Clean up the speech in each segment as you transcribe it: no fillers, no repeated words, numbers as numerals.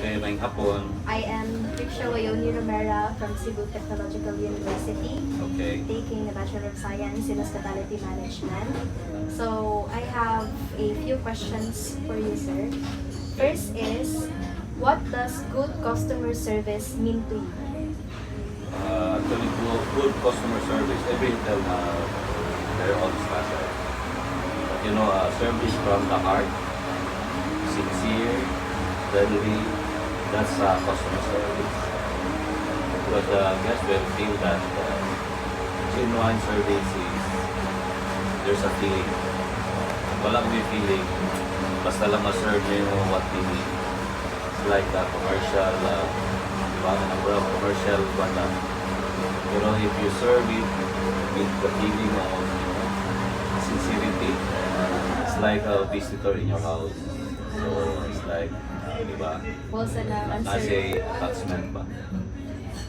Okay, maing hapon. I am Riksha Wayoni Romera from Cebu Technological University, Okay. taking the Bachelor of Science in Hospitality Management. So I have a few questions for you, sir. First is, what does good customer service mean to you? Actually, good customer service, every hotel have their own standard. But you know, service from the heart, sincere, friendly, that's customer service. Because the guests will feel that genuine service is, there's a feeling. Walang may feeling, basta lang ma-serve mo what they need. It's like a commercial, commercial product. You know, if you serve it with the feeling of sincerity, it's like a visitor in your house. So it's like, di ba? Mo sa na-answer, Nasa attachment ba?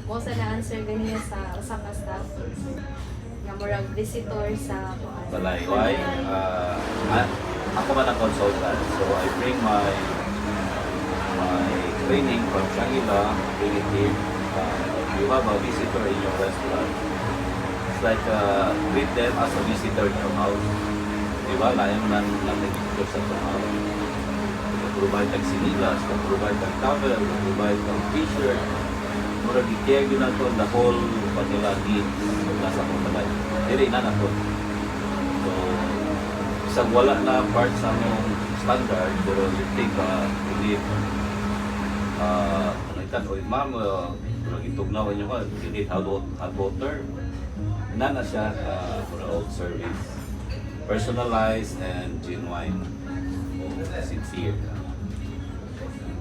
mo sa na-answer ganyan sa usa ka staff nga murag visitor sa Balay. Why? Ako man ang consultant, so I bring my training from Shangila, bring it here. You have a visitor in your restaurant. It's like treat them as a visitor in your house. Diba? Lahat mo nang nag-visitor sa ito house. Mag-provide ng sinilas, mag-provide ng towel, mag-provide ng t-shirt. Mura di-care yun na ito, the whole Manila needs nasa kong balay. Dili na na ito. So, isang wala na part sa among standard, pero you think, believe, nakita, oy ma'am, itugnaw nyo ka, you need hot water. Na siya, for all service. Personalized and genuine. Sincere.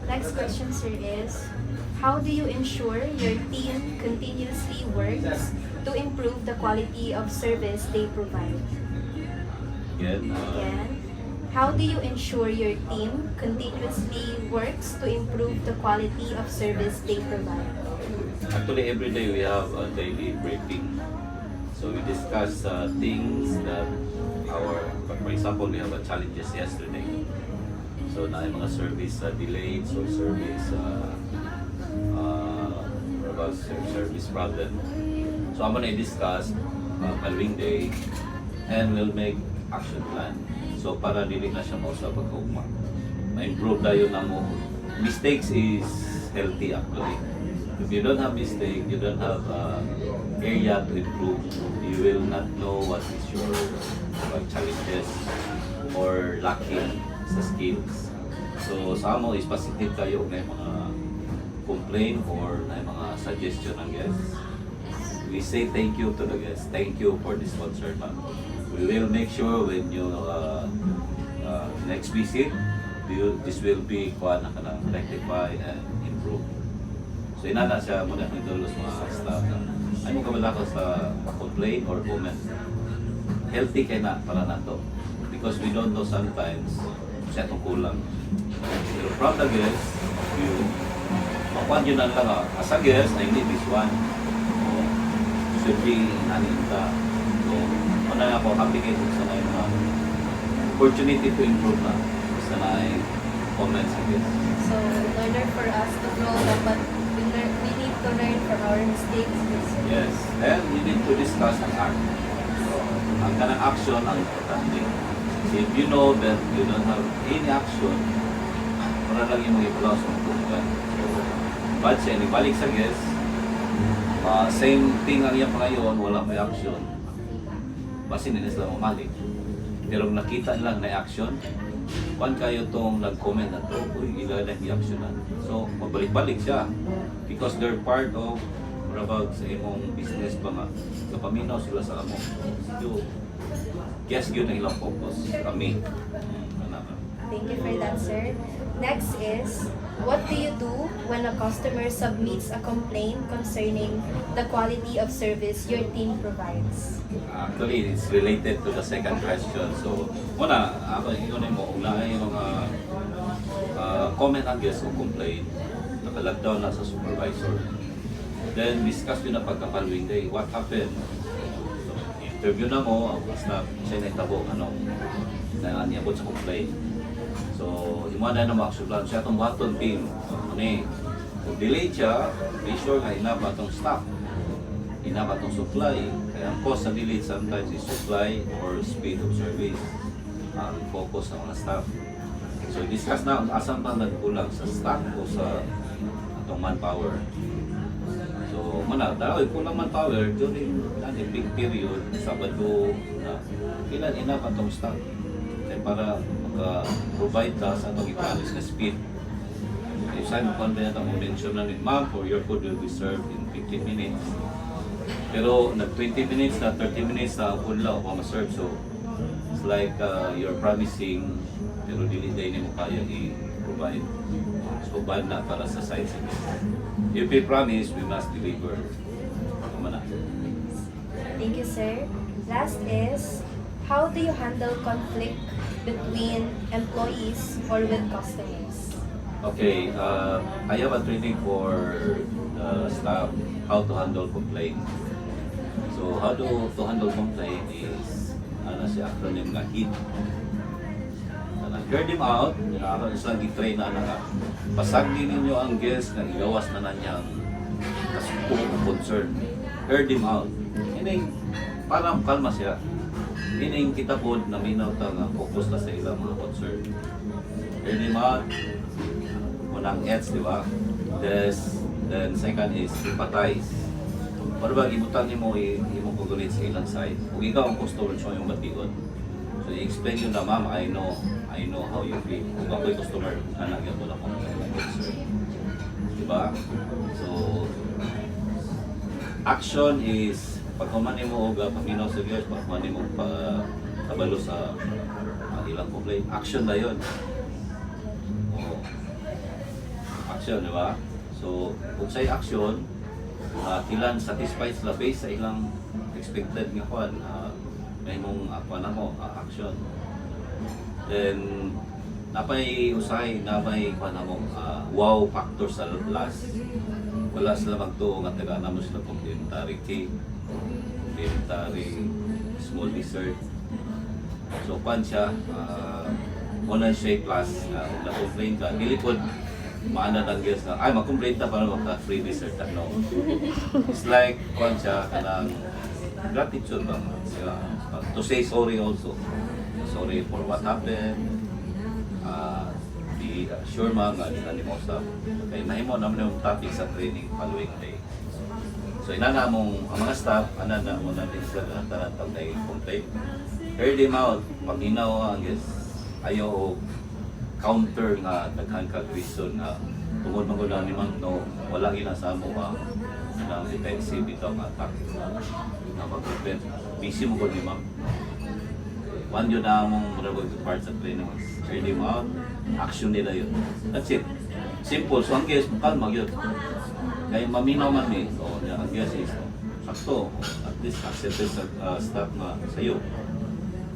Next question, sir, is how do you ensure your team continuously works to improve the quality of service they provide? Again, Again, how do you ensure your team continuously works to improve the quality of service they provide? actually every day we have a daily briefing. So we discuss things that for example, we have a challenges yesterday. So na mga service delays or service about service problem. So I'm gonna discuss following day and we'll make action plan. So para dili na siya mao sa pagkaugma. Ma-improve tayo na mo. Mistakes is healthy actually. If you don't have mistake, you don't have area to improve. You will not know what is your challenges or lacking sa skills. So sa amo is positive kayo may mga complaint or may mga suggestion ng guests. We say thank you to the guests. Thank you for this concern. We will make sure when you next visit, this will be rectify and improve. So inana siya muna ng dulos mga staff. Ay mo kabala ko sa complaint or comment. Healthy kay na para nato. Because we don't know sometimes siya itong kulang. Pero from the guest, you makuhan yun na lang as a guest, I need this one. Should be naninta. So, na ako, happy kayo sa na yung opportunity to improve na. Sa na yung comments again. So, in order for us to grow, dapat we need to learn from our mistakes. Yes, and we need to discuss and act. So, ang kanang action ang importante. If you know that you don't have any action, para lang yung mga i-plus ang tutugan. So, but siya, balik sa guest, same thing ang iya pa ngayon, wala may action. Basin nila sila mamalik. Pero nakita lang na action, kung kayo itong nag-comment na ito, uy, ilan na i-actionan. So, mabalik-balik siya. Because they're part of about sa imong business ba nga. Kapaminaw sila sa amo. So, guess yun ang ilang focus. Kami. Thank you for that, sir. Next is, what do you do when a customer submits a complaint concerning the quality of service your team provides? Actually, it's related to the second question. So, muna, ako yun mo, unahin yung mga comment ang guest o complaint. Nakalag-down na sa supervisor. Then, discuss yun na pagka-following day. What happened? So, interview na mo, basta siya na itabo, anong niabot sa complaint. So, So, imo na mo action plan siya itong button team. Ano kung delay siya, be sure nga inaba itong stock. Inaba itong supply. Kaya ang cause sa delay sometimes is supply or speed of service. Ang focus sa mga staff. So, discuss na asan pa nagkulang sa stock o sa itong manpower. So, dahil kulang manpower during the peak period, Sabado na ilan inaba itong stock. Kaya para maka-provide ka sa itong i-promise na speed. If saan mo na itong mention na ma'am, for your food will be served in 15 minutes. Pero nag 20 minutes na 30 minutes na food lang ako ma-serve. So, it's like you're promising pero dili day mo kaya i-provide. So, bad na para sa side service. If we promise, we must deliver. Tama na. Thank you, sir. Last is, how do you handle conflict between employees or with customers? Okay, I have a training for staff how to handle complaint. So how to handle complaint is siya acronym nga HEAT. Hear them out, isang i-train na pasagdi ninyo ang guest na igawas na nanyang kasuko o concern. Hear them out. Ining parang kalma siya. Ining kita po na minaw nga focus na sa ilang mga concern. Hear them out. Unang H, di ba? Then second is sympathize. Para ba, ibutan niyo mo imong kugulit sa ilang side. Kung ikaw ang customer siya yung batigon. So, i-explain nyo na, ma'am, I know how you feel. Kung ako'y customer, anak yan po na kung concern. Di ba? So, action is, pag kumanin mo o paminaw sa Diyos, pag kumanin mo kabalo sa ilang complaint, action na yun. Action, di ba? So, kung sa'y action, kilan satisfied sila based sa ilang expected nga kwan, may mong na mo, action. Then, napay usay, napay kwan na mo, wow factor sa last. Wala sila magtuo nga taga na mo sila complimentary cake, complimentary small dessert. So, kwan siya, wala siya plus, na-complain ka, nilipod, maana ng guest na, ay, mag-complain na para maka-free dessert. No. It's like, kwan siya, kanang gratitude ba siya. To say sorry also. Sorry for what happened. Be sure mga nga mo sa kay mahimo naman yung topic sa training following day. So inana mong ang mga staff, anana mo na din sila tarantang na complain. Hear them out. Pag hinaw ang guest, ayaw counter nga daghan kag reason nga tungod man gud ni man no wala ginasamo ka nang defensive bitaw nga attack na mag-prevent busy mo gud ni ma'am one yun na mong marabag part sa training hear them out action nila yun that's it simple so ang guess kalma yun kaya maminaw man ni so ang guess is sakto at least accepted sa staff na sayo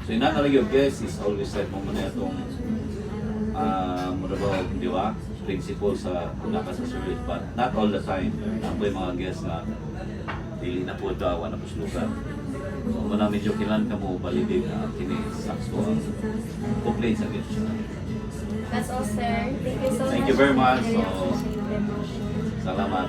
so inana yung guess is always said mo muna itong marabag, di ba? Principle sa naka sa service, but not all the time. Ako yung mga guests na dili na po dawa na puslugan. So, muna medyo kailan ka mo validate na kinisakso ang complaint sa guest. That's all, sir. Thank you so much. Thank you very much. for your So, appreciated. salamat.